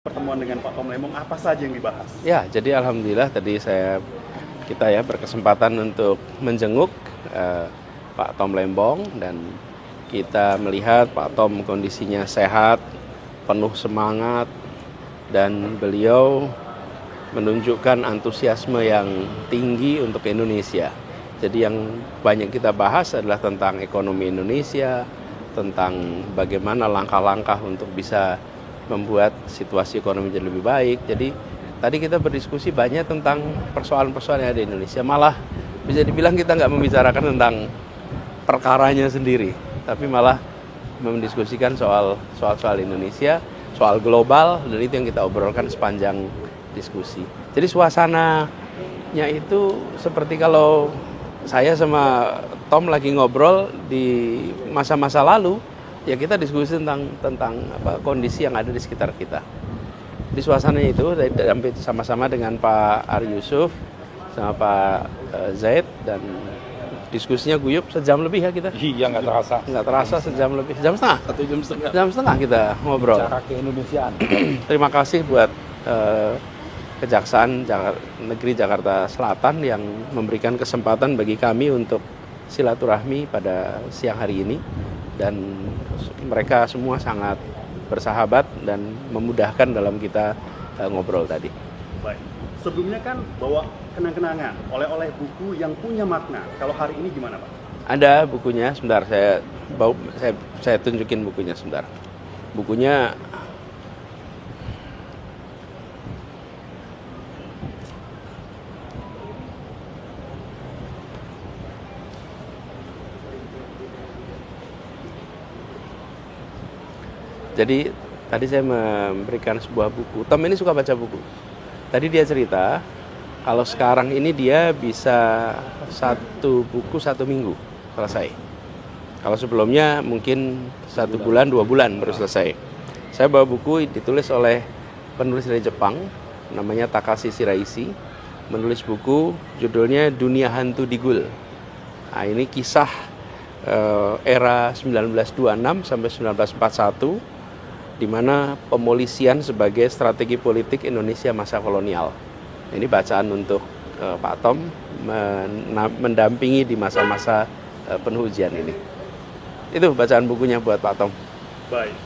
Pertemuan dengan Pak Tom Lembong, apa saja yang dibahas? Ya, jadi alhamdulillah tadi kita berkesempatan untuk menjenguk Pak Tom Lembong, dan kita melihat Pak Tom kondisinya sehat, penuh semangat, dan beliau menunjukkan antusiasme yang tinggi untuk Indonesia. Jadi yang banyak kita bahas adalah tentang ekonomi Indonesia, tentang bagaimana langkah-langkah untuk bisa membuat situasi ekonomi jadi lebih baik. Jadi tadi kita berdiskusi banyak tentang persoalan-persoalan yang ada di Indonesia. Malah bisa dibilang kita nggak membicarakan tentang perkaranya sendiri, tapi malah mendiskusikan soal Indonesia, soal global, dan itu yang kita obrolkan sepanjang diskusi. Jadi suasananya itu seperti kalau saya sama Tom lagi ngobrol di masa-masa lalu, ya kita diskusi tentang kondisi yang ada di sekitar kita. Di suasana itu sama-sama dengan Pak Ari Yusuf sama Pak Zaid, dan diskusinya guyup sejam lebih ya kita. Iya, nggak terasa sejam lebih, jam setengah. Satu jam setengah. Jam setengah kita ngobrol. Bicara keindonesiaan. Terima kasih buat Kejaksaan Negeri Jakarta Selatan yang memberikan kesempatan bagi kami untuk silaturahmi pada siang hari ini, dan mereka semua sangat bersahabat dan memudahkan dalam kita ngobrol tadi. Baik. Sebelumnya kan bawa kenang-kenangan, oleh-oleh buku yang punya makna. Kalau hari ini gimana, Pak? Ada bukunya, sebentar saya tunjukin bukunya sebentar. Bukunya jadi tadi saya memberikan sebuah buku. Tom ini suka baca buku. Tadi dia cerita kalau sekarang ini dia bisa satu buku 1 minggu selesai. Kalau sebelumnya mungkin 1 bulan 2 bulan baru selesai. Saya bawa buku ditulis oleh penulis dari Jepang, namanya Takashi Shiraishi. Menulis buku judulnya Dunia Hantu di Gul. Nah, ini kisah era 1926 sampai 1941, di mana pemolisian sebagai strategi politik Indonesia masa kolonial. Ini bacaan untuk Pak Tom mendampingi di masa-masa penuh ujian ini. Itu bacaan bukunya buat Pak Tom. Baik.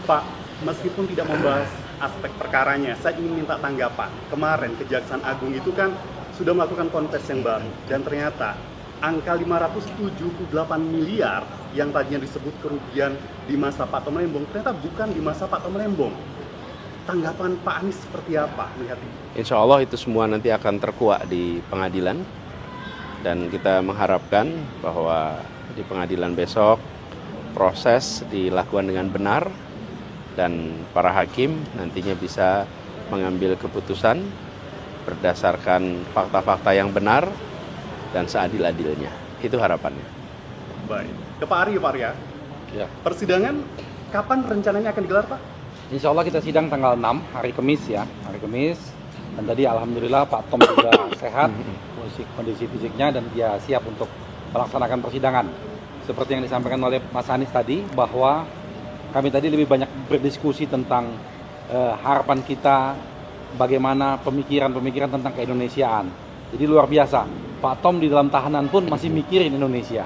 Pak, meskipun tidak membahas aspek perkaranya, saya ingin minta tanggapan. Kemarin Kejaksaan Agung itu kan sudah melakukan konversi yang baru, dan ternyata angka 578 miliar yang tadinya disebut kerugian di masa Pak Tom Lembong ternyata bukan di masa Pak Tom Lembong. Tanggapan Pak Anies seperti apa melihat ini? Insya Allah itu semua nanti akan terkuak di pengadilan, dan kita mengharapkan bahwa di pengadilan besok proses dilakukan dengan benar, dan para hakim nantinya bisa mengambil keputusan berdasarkan fakta-fakta yang benar dan seadil-adilnya. Itu harapannya. Baik. Ke Pak Ari, Pak Arya. Ya. Persidangan kapan rencananya akan digelar, Pak? Insya Allah kita sidang tanggal 6, hari Kamis ya. Hari Kamis. Dan tadi alhamdulillah Pak Tom juga sehat, kondisi fisiknya, dan dia siap untuk melaksanakan persidangan. Seperti yang disampaikan oleh Mas Anies tadi, bahwa kami tadi lebih banyak berdiskusi tentang harapan kita, bagaimana pemikiran-pemikiran tentang keindonesiaan. Jadi luar biasa, Pak Tom di dalam tahanan pun masih mikirin Indonesia.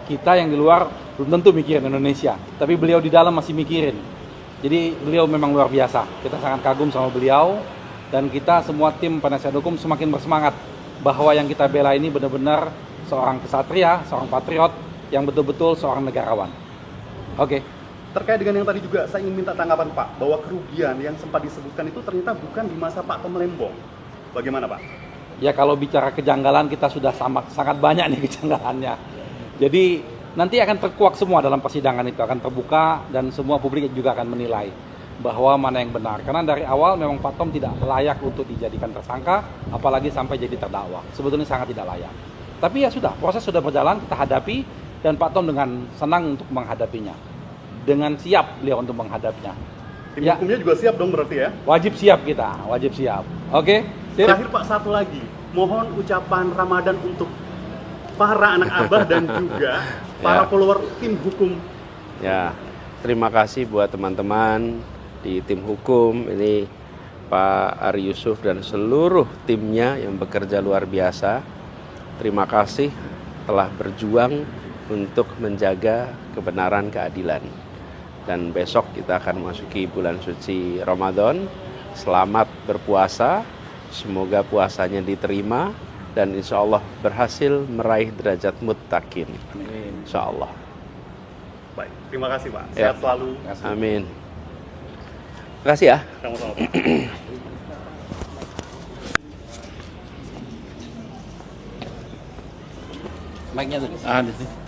Kita yang di luar belum tentu mikirin Indonesia, tapi beliau di dalam masih mikirin. Jadi beliau memang luar biasa. Kita sangat kagum sama beliau, dan kita semua tim penasihat hukum semakin bersemangat bahwa yang kita bela ini benar-benar seorang kesatria, seorang patriot, yang betul-betul seorang negarawan. Oke. Terkait dengan yang tadi juga saya ingin minta tanggapan Pak, bahwa kerugian yang sempat disebutkan itu ternyata bukan di masa Pak Tom Lembong. Bagaimana, Pak? Ya, kalau bicara kejanggalan kita sudah sangat banyak nih kejanggalannya. Jadi nanti akan terkuak semua dalam persidangan, itu akan terbuka, dan semua publik juga akan menilai bahwa mana yang benar. Karena dari awal memang Pak Tom tidak layak untuk dijadikan tersangka, apalagi sampai jadi terdakwa. Sebetulnya sangat tidak layak. Tapi ya sudah, proses sudah berjalan, kita hadapi, dan Pak Tom dengan senang untuk menghadapinya. Dengan siap beliau untuk menghadapinya. Tim hukumnya juga siap dong berarti ya? Wajib siap kita, wajib siap. Oke? Terakhir Pak, satu lagi. Mohon ucapan Ramadan untuk para anak Abah dan juga para follower tim hukum. Ya, terima kasih buat teman-teman di tim hukum, ini Pak Ari Yusuf dan seluruh timnya yang bekerja luar biasa. Terima kasih telah berjuang untuk menjaga kebenaran keadilan. Dan besok kita akan memasuki bulan suci Ramadan. Selamat berpuasa, semoga puasanya diterima dan insya Allah berhasil meraih derajat muttaqin. Insya Allah. Baik, terima kasih Pak. Ya. Sehat selalu. Amin. Terima kasih ya. Sama-sama Pak. Mic-nya tuh. Ah, di sini.